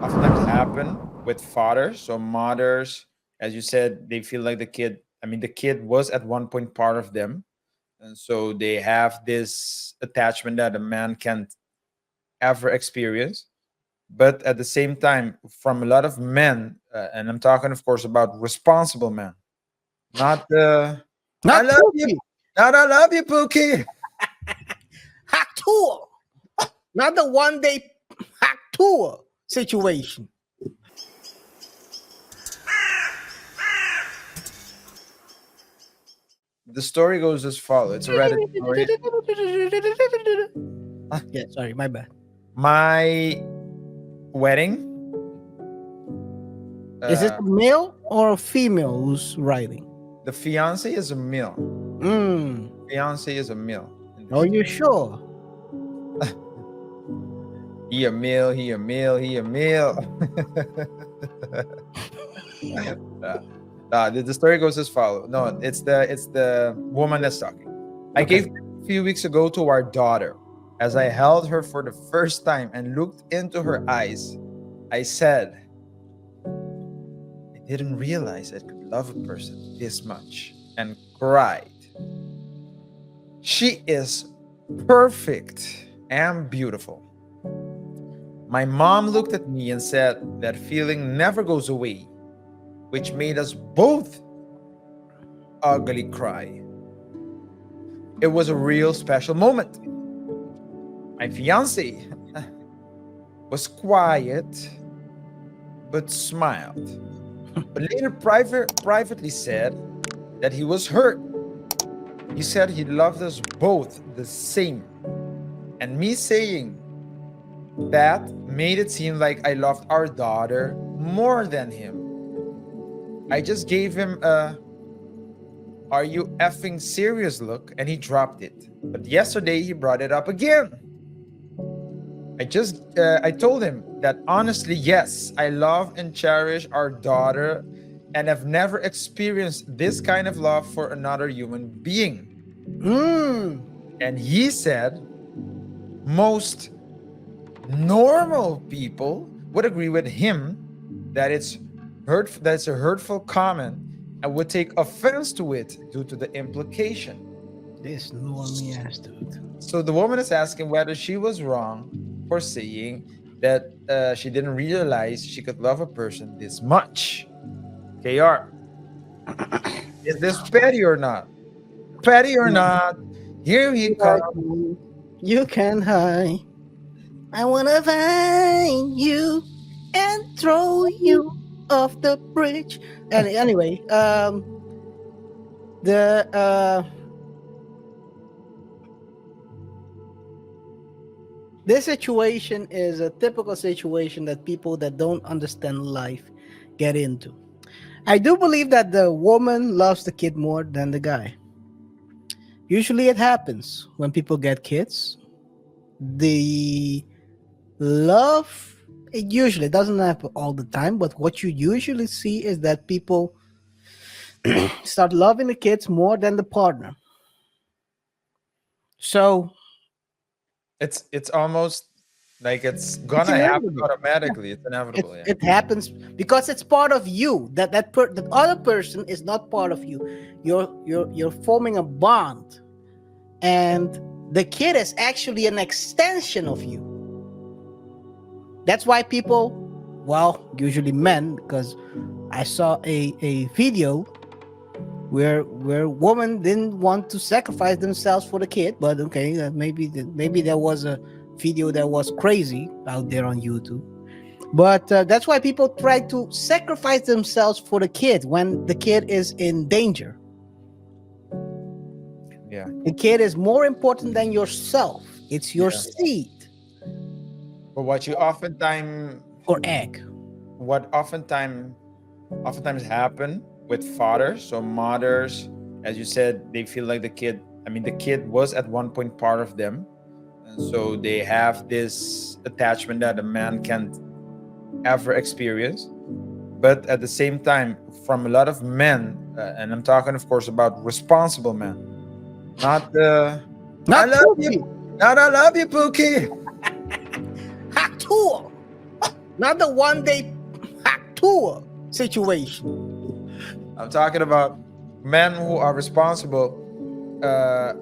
oftentimes happen with fathers. So mothers, as you said, they feel like the kid. I mean, the kid was at one point part of them, and so they have this attachment that a man can't ever experience. But at the same time, from a lot of men, and I'm talking, of course, about responsible men, not the I Not love you, Pookie. not I love you, Pookie. Hack tour. Not the 1 day hack tour situation. The story goes as follows. It's a Reddit story. Yeah, sorry, my bad. My wedding. Is it Uh, a male or a female who's writing? the fiance is a male. Mm. Fiance is a male. In this Are you story. sure? He a male. He a male. He a male. The story goes as follows. No, it's the woman that's talking. I Okay. gave birth a few weeks ago to our daughter. As I held her for the first time and looked into her eyes, I said, I didn't realize I could love a person this much, and cried. She is perfect and beautiful. My mom looked at me and said that feeling never goes away, which made us both ugly cry. It was a real special moment. My fiance was quiet but smiled. But later privately said that he was hurt. He said he loved us both the same. And me saying that made it seem like I loved our daughter more than him. I just gave him a "Are you effing serious" look, and he dropped it. But yesterday he brought it up again. I told him that honestly, yes, I love and cherish our daughter and have never experienced this kind of love for another human being. Mm. And he said most normal people would agree with him that it's a hurtful comment and would take offense to it due to the implication. This normie ass dude. So the woman is asking whether she was wrong for saying that she didn't realize she could love a person this much. KR, is this petty or not? Petty or not? Here he comes. You can hide. I wanna find you and throw you off the bridge. And anyway, the this situation is a typical situation that people that don't understand life get into. I do believe that the woman loves the kid more than the guy. Usually it happens when people get kids. The love, it usually doesn't happen all the time, but what you usually see is that people start loving the kids more than the partner. So It's almost like it's it's gonna happen inevitable. automatically. It's It, inevitable, yeah. it happens because it's part of you. That other person is not part of you. You're forming a bond, and the kid is actually an extension of you. That's why people, well, usually men, because I saw a video where women didn't want to sacrifice themselves for the kid, but okay, maybe there was a video that was crazy out there on YouTube. But that's why people try to sacrifice themselves for the kid when the kid is in danger. Yeah. The kid is more important than yourself. It's your Yeah. seed But what you oftentimes or egg. what oftentimes happen with fathers. So mothers, as you said, they feel like the kid. I mean, the kid was at one point part of them, and so they have this attachment that a man can't ever experience. But at the same time, from a lot of men, and I'm talking, of course, about responsible men, not the I Not love Pookie. you, not I love you, Pookie. Hack tool. not the one day hack tour situation. I'm talking about men who are responsible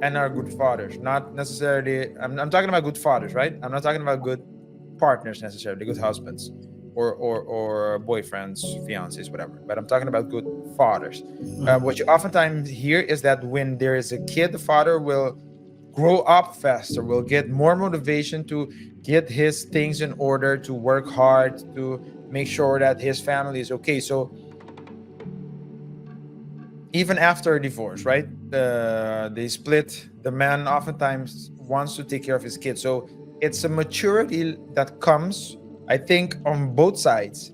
and are good fathers. Not necessarily. I'm talking about good fathers, right? I'm not talking about good partners necessarily, good husbands, or boyfriends, fiancés, whatever. But I'm talking about good fathers. What you oftentimes hear is that when there is a kid, the father will grow up faster, will get more motivation to get his things in order, to work hard, to make sure that his family is okay. So even after a divorce, right? They split. The man oftentimes wants to take care of his kids. So it's a maturity that comes, I think, on both sides.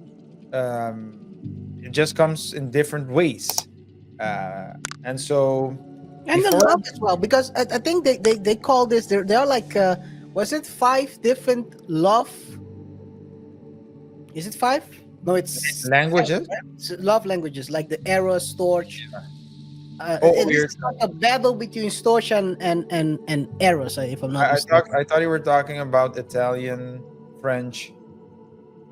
It just comes in different ways. And so And the before, love as well, because I think they call this, there are like was it 5 different love, is it 5? No, it's 7, languages. right? Love languages, like the Eros, Storch. Oh, It you're. is like a battle between Storch and Eros, if I'm not I mistaken. thought I thought you were talking about Italian, French,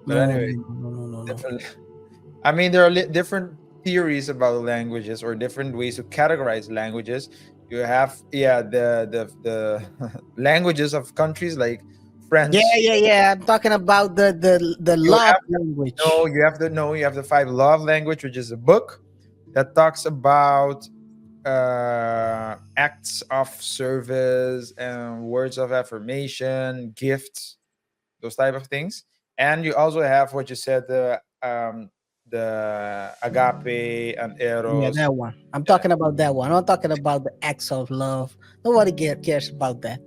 but No, anyway, no, no, no, no, no. different. I mean, there are different theories about languages or different ways to categorize languages. You have, yeah, the languages of countries like Yeah, French. yeah, yeah. I'm talking about the You love have no, language. you have the five love language, which is a book that talks about acts of service and words of affirmation, gifts, those type of things. And you also have what you said, the agape and Yeah, eros. that one. I'm talking about that one. I'm not talking about the acts of love. Nobody cares about that.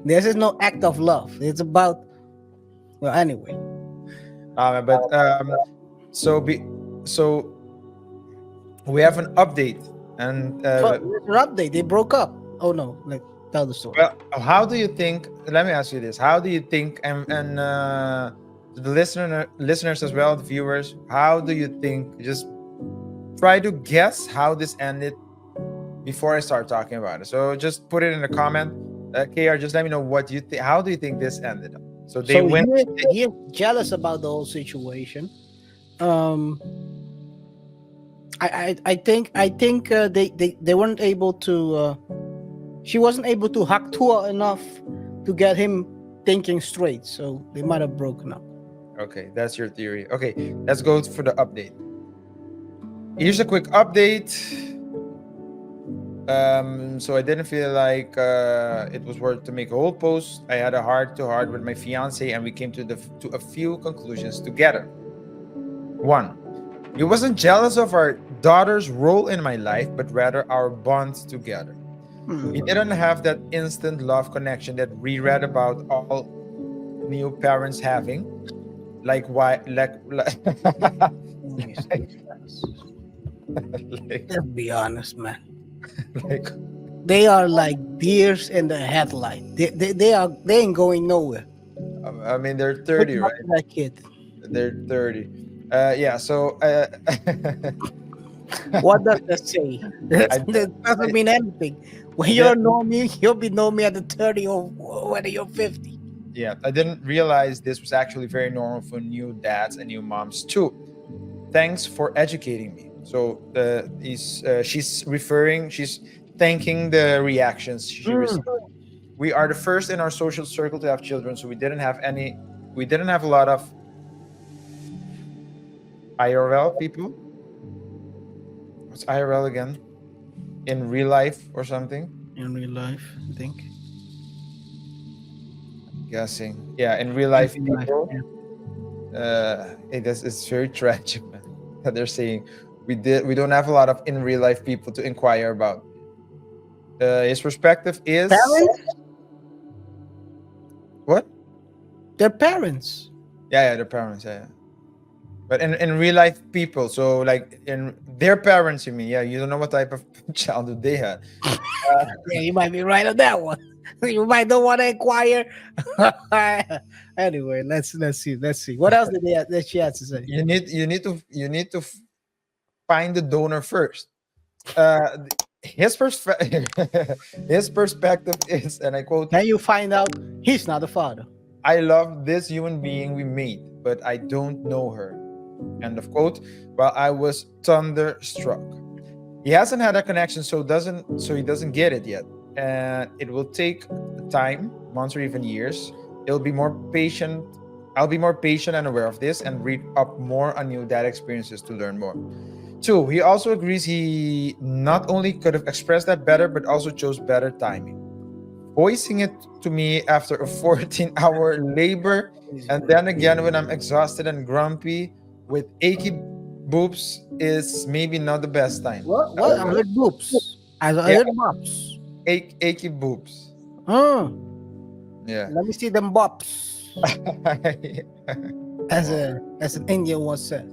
This is no act of love. It's about, well, anyway. But so be so we have an update, and So there's an update. They broke up. Oh no, like tell the story. well, how do you think? Let me ask you this: how do you think, and to the listeners as well, the viewers, how do you think? Just try to guess how this ended before I start talking about it. So just put it in the comment. KR, just let me know what you think. How do you think this ended up? So they So went. he is jealous about the whole situation. Um, I think they weren't able to. She wasn't able to hack Tua enough to get him thinking straight. So they might have broken up. Okay, that's your theory. Okay, let's go for the update. Here's a quick update. So I didn't feel like it was worth to make a whole post. I had a heart to heart with my fiance, and we came to a few conclusions together. One, he wasn't jealous of our daughter's role in my life, but rather our bond together. We didn't have that instant love connection that we read about all new parents having. Like why? Like like, Let's be honest, man. like They are like deers in the headlight. They ain't going nowhere. I mean, they're Good 30, luck right? to that kid. They're 30. Yeah. So What does that say? I, That doesn't mean anything. When I you're a normie, you'll be normie at the 30 or whether you're 50. yeah, I didn't realize this was actually very normal for new dads and new moms too. Thanks for educating me. So she's thanking the reactions she received. We are the first in our social circle to have children, so we didn't have a lot of IRL people. What's IRL again? In real life or something? In real life, I think. Guessing. Yeah, in real In life real life, people. yeah. It's very tragic, man. That they're saying we don't have a lot of in real life people to inquire about. His perspective is Parents? what? They're parents. Yeah, their parents, yeah. But in real life people, so like in their parents, you mean? Yeah, you don't know what type of childhood they had. Yeah, you might be right on that one. You might don't want to inquire. Anyway, let's see. What else that she has to say? You need to find the donor first. His his perspective is, and I quote, Then you find out he's not the father. I love this human being we made. but I don't know her. End of quote. While I was thunderstruck. He hasn't had a connection, so he doesn't get it yet. And it will take time, months or even years. It'll be more patient. I'll be more patient and aware of this and read up more on new dad experiences to learn more. Two, he also agrees he not only could have expressed that better, but also chose better timing. Voicing it to me after a 14-hour labor, and then again when I'm exhausted and grumpy with achy boobs is maybe not the best time. What? I heard boobs. I Yeah, heard bops. achy boobs. Oh, Yeah. let me see them bops. As an Indian once said.